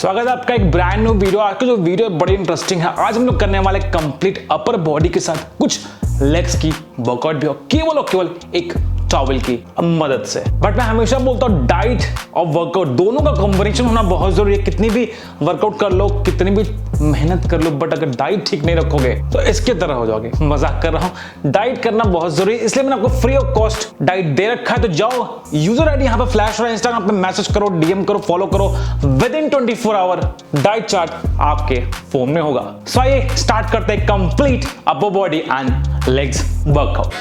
स्वागत है आपका एक ब्रांड न्यू वीडियो। आज का जो वीडियो बड़ी इंटरेस्टिंग है। आज हम लोग करने वाले कंप्लीट अपर बॉडी के साथ कुछ लेग्स की वर्कआउट भी हो केवल और केवल एक टॉवल की मदद से। बट मैं हमेशा बोलता हूँ डाइट और वर्कआउट दोनों का कॉम्बिनेशन होना बहुत जरूरी है। कितनी भी वर्कआउट कर लो, कितनी भी मेहनत कर लो, बट अगर डाइट ठीक नहीं रखोगे तो इसके तरह हो जाओगे। मजाक कर रहा हूँ, डाइट करना बहुत जरूरी है। इसलिए मैंने आपको फ्री ऑफ कॉस्ट डाइट दे रखा है। तो जाओ, यूजर आईडी यहाँ पे फ्लैश हो रहा है, इंस्टाग्राम पे मैसेज करो, डीएम करो, फॉलो करो। Within 24 hour diet chart आपके फोन में होगा। सो आइए स्टार्ट करते हैं complete upper body and legs workout.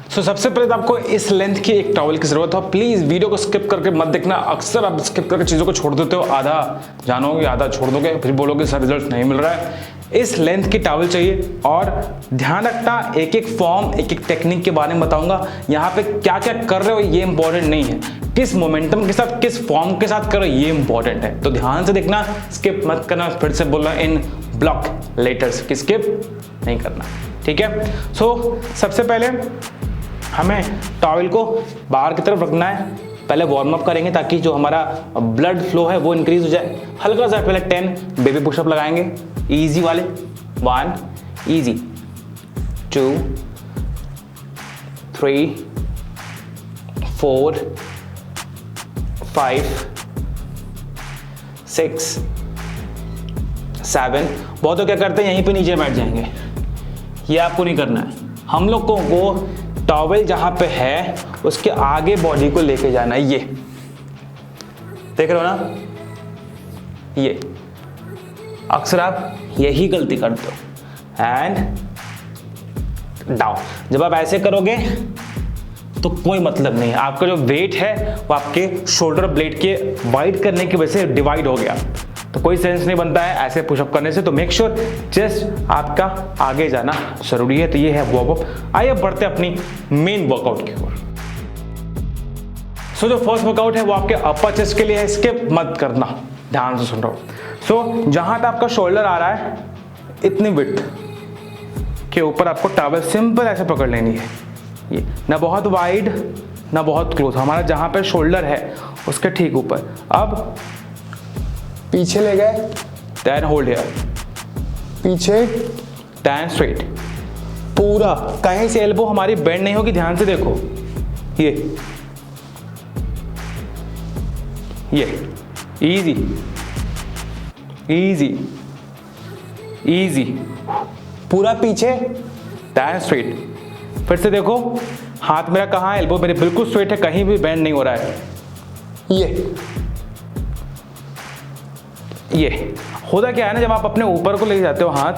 तो सबसे पहले तो आपको इस लेंथ की एक टॉवल की जरूरत है। प्लीज वीडियो को स्किप करके मत देखना। अक्सर आप स्किप करके चीजों को छोड़ देते हो, आधा जानोगे आधा छोड़ दोगे, फिर बोलोगे सर रिजल्ट नहीं मिल रहा है। इस लेंथ की टॉवल चाहिए। और ध्यान रखना, एक एक फॉर्म, एक एक टेक्निक के बारे में बताऊंगा। यहाँ पे क्या क्या कर रहे हो ये इंपॉर्टेंट नहीं है, किस मोमेंटम के साथ, किस फॉर्म के साथ कर रहे हो ये इंपॉर्टेंट है। तो ध्यान से देखना, स्किप मत करना। फिर से बोल रहा इन ब्लॉक लेटर्स की स्किप नहीं करना, ठीक है। सो सबसे पहले हमें टॉवल को बाहर की तरफ रखना है। पहले वार्म अप करेंगे ताकि जो हमारा ब्लड फ्लो है वो इंक्रीज हो जाए। हल्का सा पहले 10 बेबी पुशअप लगाएंगे, इजी वाले। 1 इजी, 2 3 4 5 6 7। बहुत तो क्या करते हैं, यहीं पे नीचे बैठ जाएंगे। ये आपको नहीं करना है। हम लोग को टॉवल जहां पे है उसके आगे बॉडी को लेके जाना है। ये देख रहे हो ना, ये अक्सर आप यही गलती करते हो। And down. जब आप ऐसे करोगे तो कोई मतलब नहीं है। आपका जो वेट है वो आपके शोल्डर ब्लेड के वाइड करने की वजह से डिवाइड हो गया, तो कोई सेंस नहीं बनता है ऐसे पुशअप करने से। तो मेक श्योर चेस्ट आपका आगे जाना जरूरी है। तो ये है वार्म अप। आइए बढ़ते अपनी मेन वर्कआउट की ओर। सो जो फर्स्ट वर्कआउट है वो आपके अपर चेस्ट के लिए है। स्किप मत करना, ध्यान से सुन रहा हूं। सो जहां पे आपका शोल्डर आ रहा है, इतनी विड्थ के ऊपर आपको टॉवल सिंपल ऐसे पकड़ लेनी है। ये ना बहुत वाइड ना बहुत क्लोज, हमारा जहां पे शोल्डर है उसके ठीक ऊपर। अब पीछे ले गए, देन होल्ड हियर, पीछे, देन स्ट्रेट। पूरा कहीं से एल्बो हमारी बेंड नहीं होगी। ध्यान से देखो, ये इजी इजी इजी। पूरा पीछे, देन स्ट्रेट। फिर से देखो, हाथ मेरा कहाँ है, एल्बो मेरे बिल्कुल स्ट्रेट है, कहीं भी बेंड नहीं हो रहा है। ये होता क्या है ना, जब आप अपने ऊपर को ले जाते हो हाथ,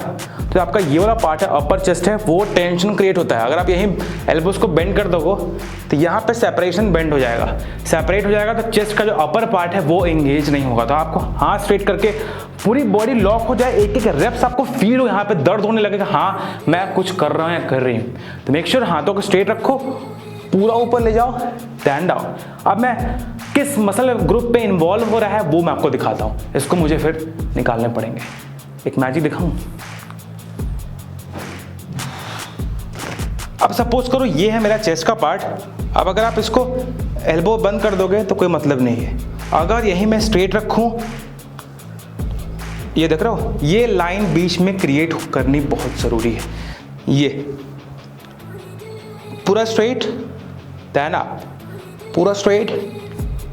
तो आपका ये वाला पार्ट है, अपर चेस्ट है, वो टेंशन क्रिएट होता है। अगर आप यहीं एल्बोस को बेंड कर दोगे तो यहाँ पे सेपरेशन बेंड हो जाएगा, सेपरेट हो जाएगा। तो चेस्ट का जो अपर पार्ट है वो एंगेज नहीं होगा। तो आपको हाथ स्ट्रेट करके पूरी बॉडी लॉक हो जाए, एक एक रेप्स आपको फील हो, यहाँ पे दर्द होने लगेगा, हाँ मैं कुछ कर रहा हूँ या कर रही हूँ। तो मेक श्योर हाथों को स्ट्रेट रखो, पूरा ऊपर ले जाओ, देन डाउन। अब मैं किस मसल ग्रुप पे इन्वॉल्व हो रहा है वो मैं आपको दिखाता हूं। इसको मुझे फिर निकालने पड़ेंगे। एक मैजिक दिखाऊं। अब सपोज करो ये है मेरा चेस्ट का पार्ट। अब अगर आप इसको एल्बो बंद कर दोगे तो कोई मतलब नहीं है। अगर यही मैं स्ट्रेट रखूं, ये देख रहे हो, ये लाइन बीच में क्रिएट करनी बहुत जरूरी है। ये पूरा स्ट्रेट, देन अप, पूरा स्ट्रेट,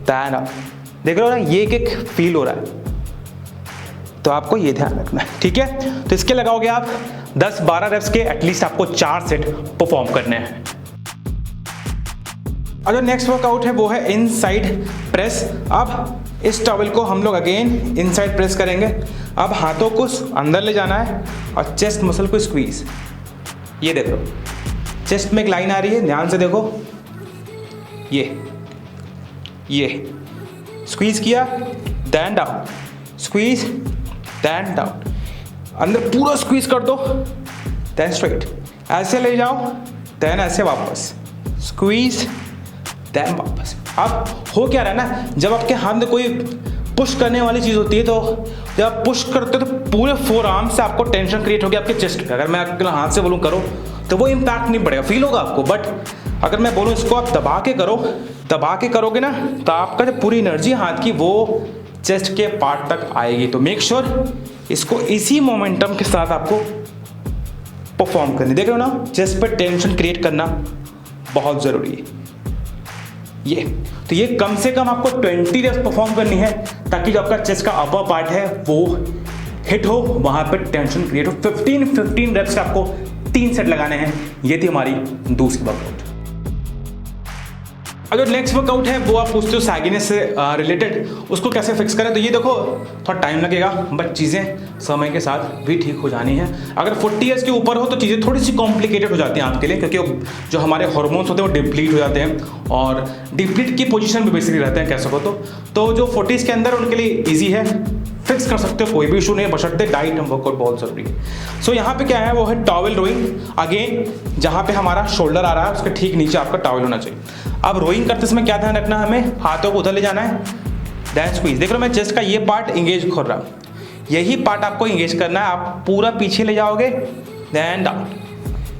देन अप। देख रहे हो ना, ये एक फील हो रहा है। तो आपको ये ध्यान रखना है, ठीक है। तो इसके लगाओगे आप 10-12 रेप्स के, एटलीस्ट आपको 4 सेट परफॉर्म करने हैं। और जो नेक्स्ट वर्कआउट है वो है इनसाइड प्रेस। अब इस टॉवल को हम लोग अगेन इनसाइड प्रेस करेंगे। अब हाथों को अंदर ले जाना है और चेस्ट मसल को स्क्वीज। ये देखो, चेस्ट में एक लाइन आ रही है, ध्यान से देखो। ये स्क्वीज किया, then down, squeeze, then down. अंदर पूरा स्क्वीज कर दो, देन स्ट्रेट, ऐसे ले जाओ, देन ऐसे वापस, स्क्वीज, देन वापस। अब हो क्या रहा है ना, जब आपके हाथ में कोई पुश करने वाली चीज होती है, तो जब आप पुश करते हो तो पूरे फोर आर्म से आपको टेंशन क्रिएट होगी आपके चेस्ट पे। अगर मैं आपके हाथ से बोलूँ करो तो वो इम्पैक्ट नहीं पड़ेगा, फील होगा आपको। बट अगर मैं बोलूँ इसको आप दबा के करोगे ना, तो आपका जो पूरी एनर्जी हाथ की वो चेस्ट के पार्ट तक आएगी। तो मेक श्योर इसको इसी मोमेंटम के साथ आपको परफॉर्म करनी। देख रहे हो ना, चेस्ट पे टेंशन क्रिएट करना बहुत ज़रूरी है। ये कम से कम आपको 20 रेप्स परफॉर्म करनी है, ताकि जो आपका चेस्ट का अपर पार्ट है वो हिट हो, वहां पे टेंशन क्रिएट हो। 15 रेप्स का आपको 3 सेट लगाने हैं। ये थी हमारी दूसरी वर्कआउट। अगर नेक्स्ट वर्कआउट है वो आप पूछते हो सैगिनेस से रिलेटेड, उसको कैसे फिक्स करें। तो ये देखो थोड़ा टाइम लगेगा, बट चीज़ें समय के साथ भी ठीक हो जानी है। अगर 40 ईयर्स के ऊपर हो तो चीज़ें थोड़ी सी कॉम्प्लिकेटेड हो जाती हैं आपके लिए, क्योंकि जो हमारे हार्मोन्स होते हैं वो डिप्लीट हो जाते हैं, और डिप्लीट की पोजीशन में बेसिकली रहते हैं, कह सको तो जो 40s के अंदर उनके लिए ईजी है, फिक्स कर सकते हो, कोई भी इशू नहीं है, बशर्ते डाइट एंड वर्कआउट बहुत जरूरी है। सो यहाँ पे क्या है, वो है टॉवेल रोइंग। अगेन जहाँ पे हमारा शोल्डर आ रहा है उसके ठीक नीचे आपका टॉवेल होना चाहिए। अब रोइंग करते समय क्या ध्यान रखना, हमें हाथों को उधर ले जाना है, देन स्क्वीज। देख रहे हो मैं चेस्ट का ये पार्ट इंगेज कर रहा हूँ, यही पार्ट आपको इंगेज करना है। आप पूरा पीछे ले जाओगे, then down,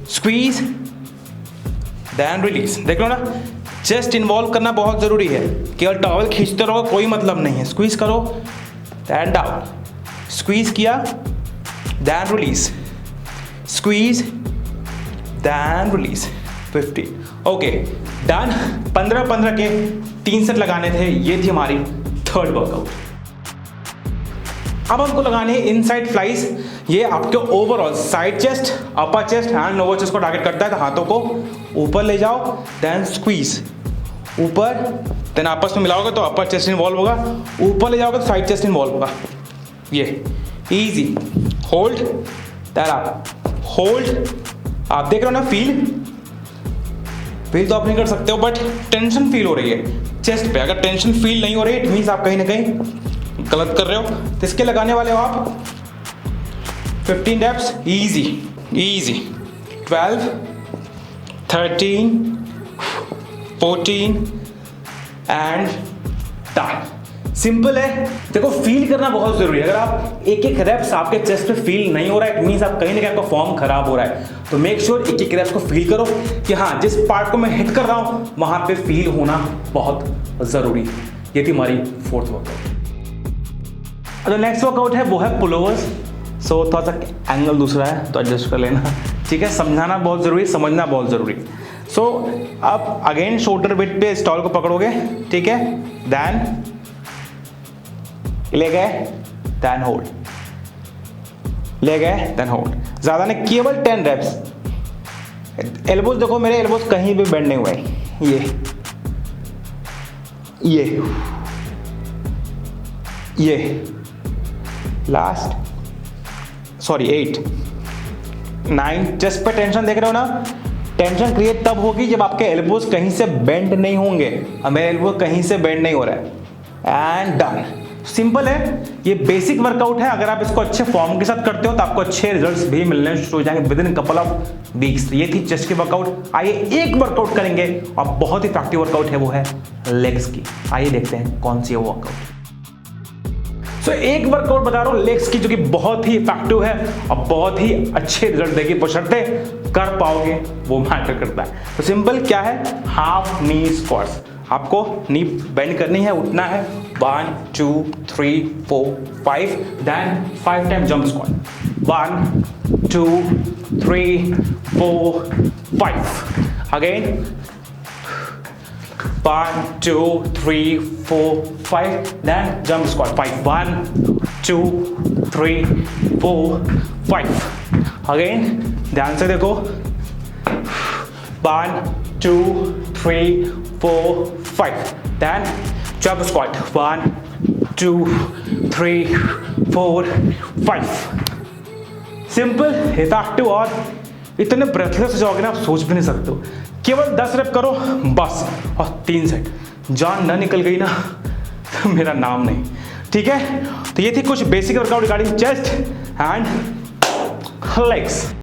squeeze, then release. देख लो ना, चेस्ट इन्वॉल्व करना बहुत जरूरी है। केवल टॉवेल खींचते रहो कोई मतलब नहीं है। स्क्वीज करो, देन डाउन, स्क्वीज किया, then release, squeeze, then release. 15 okay done. 15 के 3 सेट लगाने थे। ये थी हमारी थर्ड वर्कआउट। अब हमको लगाने हैं इनसाइड फ्लाइज। ये आपके overall side chest, upper chest and lower chest को टारगेट करता है। तो हाथों को ऊपर ले जाओ, देन स्क्वीज, ऊपर, देन आपस में मिलाओगे तो अपर चेस्ट इन्वॉल्व होगा, ऊपर ले जाओगे तो साइड चेस्ट इन्वॉल्व होगा। ये easy, hold, then up, hold. आप देख रहे हो ना, फील तो आप नहीं कर सकते हो, बट टेंशन फील हो रही है चेस्ट पे। अगर टेंशन फील नहीं हो रही है, इट मीन्स आप कहीं ना कहीं गलत कर रहे हो। तो इसके लगाने वाले हो आप 15 reps, easy 12, 13, 14 and done. Simple है। देखो फील करना बहुत जरूरी है। अगर आप एक रेप्स आपके चेस्ट पे फील नहीं हो रहा है, इट मींस आप कहीं ना कहीं आपका फॉर्म खराब हो रहा है। तो मेक श्योर एक रेप्स को फील करो कि हाँ, जिस पार्ट को मैं हिट कर रहा हूं वहां पे फील होना बहुत जरूरी है। ये थी हमारी फोर्थ वर्कआउट। जो नेक्स्ट वर्कआउट है वो है पुलोवर्स। सो थोड़ा सा एंगल दूसरा है तो एडजस्ट कर लेना, ठीक है। समझाना बहुत जरूरी, समझना बहुत जरूरी। सो अब अगेन शोल्डर बिट पे स्टॉल को पकड़ोगे, ठीक है, देन ले गए, देन होल्ड, ले गए, देन होल्ड। ज्यादा नहीं, केवल 10 रेप्स। एल्बोज देखो, मेरे एल्बोज कहीं भी बेंड नहीं हुए। ये लास्ट, सॉरी 8, 9। चेस्ट पे टेंशन देख रहे हो ना, टेंशन क्रिएट तब होगी जब आपके एल्बोज कहीं से बेंड नहीं होंगे। अब मेरे एल्बो कहीं से बेंड नहीं हो रहा है, एंड डन। सिंपल है, ये बेसिक वर्कआउट है। अगर आप इसको अच्छे फॉर्म के साथ करते हो तो आपको अच्छे रिजल्ट्स भी मिलने शुरू हो जाएंगे with in couple of weeks. ये थी चेस्ट की वर्कआउट। आइए एक वर्कआउट करेंगे और बहुत ही इफेक्टिव वर्कआउट है, वो है लेग्स की। आइए देखते हैं कौन सी है वो वर्कआउट। तो एक वर्कआउट बता रहा हूं लेग्स की, जो कि बहुत ही इफेक्टिव है और बहुत ही अच्छे रिजल्ट देगी, बशर्ते कर पाओगे वो मैटर करता है। तो सिंपल क्या है, हाफ नी स्क्वाट्स। आपको नी बेंड करनी है, उठना है, 1 2 3 4 5, then 5 time jump squat, 1 2 3 4 5, again 1 2 3 4 5, then jump squat 5, 1 2 3 4 5, again ध्यान से देखो, 1 2 3 4 5, then jump squat 1 2 3 4 5। Simple, effective और इतने ब्रेथलेस हो जाओगे ना, आप सोच भी नहीं सकते हो। केवल 10 रेप करो बस, और 3 सेट। जान ना निकल गई ना तो मेरा नाम नहीं, ठीक है। तो ये थी कुछ basic workout regarding chest and legs.